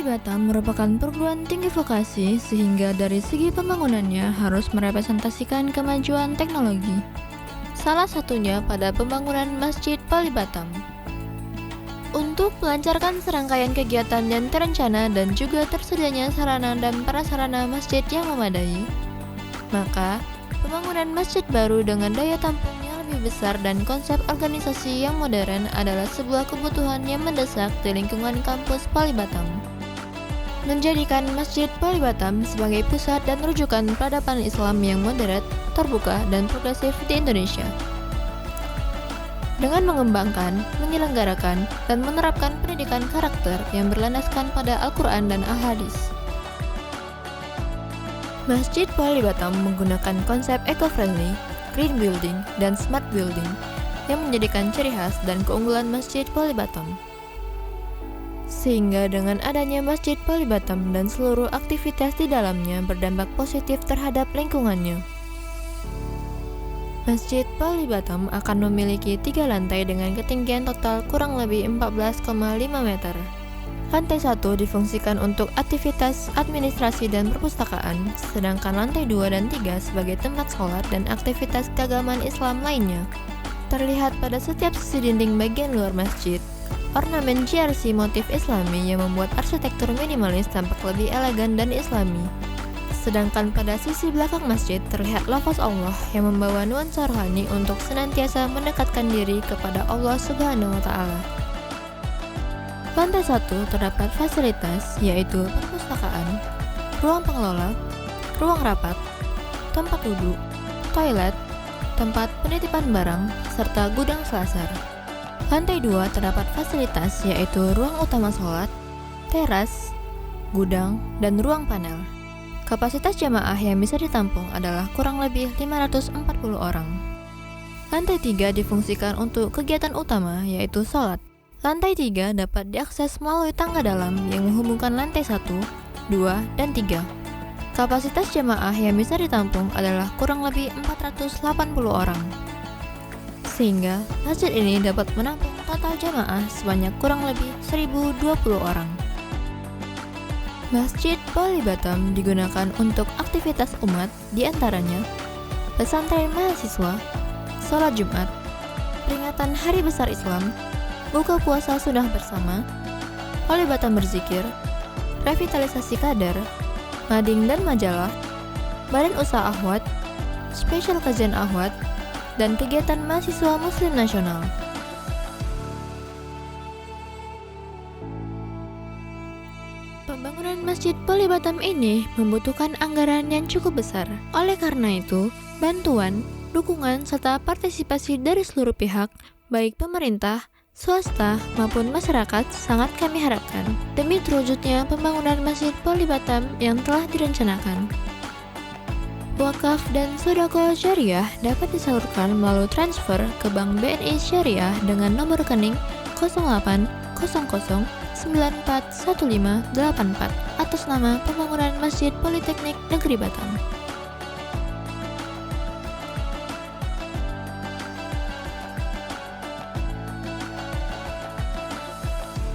Batam merupakan perguruan tinggi vokasi sehingga dari segi pembangunannya harus merepresentasikan kemajuan teknologi. Salah satunya pada pembangunan Masjid Pali Batam. Untuk melancarkan serangkaian kegiatan yang terencana dan juga tersedianya sarana dan prasarana masjid yang memadai, maka pembangunan masjid baru dengan daya tampung yang lebih besar dan konsep organisasi yang modern adalah sebuah kebutuhan yang mendesak di lingkungan kampus Pali Batam. Menjadikan Masjid Pali Batam sebagai pusat dan rujukan peradaban Islam yang moderat, terbuka, dan progresif di Indonesia. Dengan mengembangkan, menyelenggarakan, dan menerapkan pendidikan karakter yang berlandaskan pada Al-Quran dan Al-Hadis. Masjid Pali Batam menggunakan konsep eco-friendly, green building, dan smart building yang menjadikan ciri khas dan keunggulan Masjid Pali Batam. Sehingga dengan adanya Masjid Pali Batam dan seluruh aktivitas di dalamnya berdampak positif terhadap lingkungannya. Masjid Pali Batam akan memiliki 3 lantai dengan ketinggian total kurang lebih 14,5 meter. Lantai 1 difungsikan untuk aktivitas administrasi dan perpustakaan, sedangkan lantai 2 dan 3 sebagai tempat sholat dan aktivitas keagamaan Islam lainnya. Terlihat pada setiap sisi dinding bagian luar masjid, ornamen GRC motif Islami yang membuat arsitektur minimalis tampak lebih elegan dan Islami. Sedangkan pada sisi belakang masjid terlihat lafaz Allah yang membawa nuansa rohani untuk senantiasa mendekatkan diri kepada Allah Subhanahu wa Ta'ala. Lantai 1 terdapat fasilitas yaitu perpustakaan, ruang pengelola, ruang rapat, tempat duduk, toilet, tempat penitipan barang, serta gudang selasar. Lantai 2 terdapat fasilitas yaitu ruang utama sholat, teras, gudang, dan ruang panel. Kapasitas jamaah yang bisa ditampung adalah kurang lebih 540 orang. Lantai 3 difungsikan untuk kegiatan utama yaitu sholat. Lantai 3 dapat diakses melalui tangga dalam yang menghubungkan lantai 1, 2, dan 3. Kapasitas jamaah yang bisa ditampung adalah kurang lebih 480 orang. Sehingga masjid ini dapat menampung total jamaah sebanyak kurang lebih 1020 orang. Masjid Pali Batam digunakan untuk aktivitas umat, diantaranya pesantren mahasiswa, sholat Jumat, peringatan Hari Besar Islam, buka puasa sunnah bersama, Pali Batam berzikir, revitalisasi kader, mading dan majalah, badan usaha Ahwat, spesial kajian Ahwat, dan kegiatan mahasiswa Muslim nasional. Pembangunan Masjid Pali Batam ini membutuhkan anggaran yang cukup besar. Oleh karena itu, bantuan, dukungan, serta partisipasi dari seluruh pihak, baik pemerintah, swasta, maupun masyarakat sangat kami harapkan demi terwujudnya pembangunan Masjid Pali Batam yang telah direncanakan. Wakaf dan sedekah syariah dapat disalurkan melalui transfer ke Bank BNI Syariah dengan nomor rekening 0800941584 atas nama Pembangunan Masjid Politeknik Negeri Batam.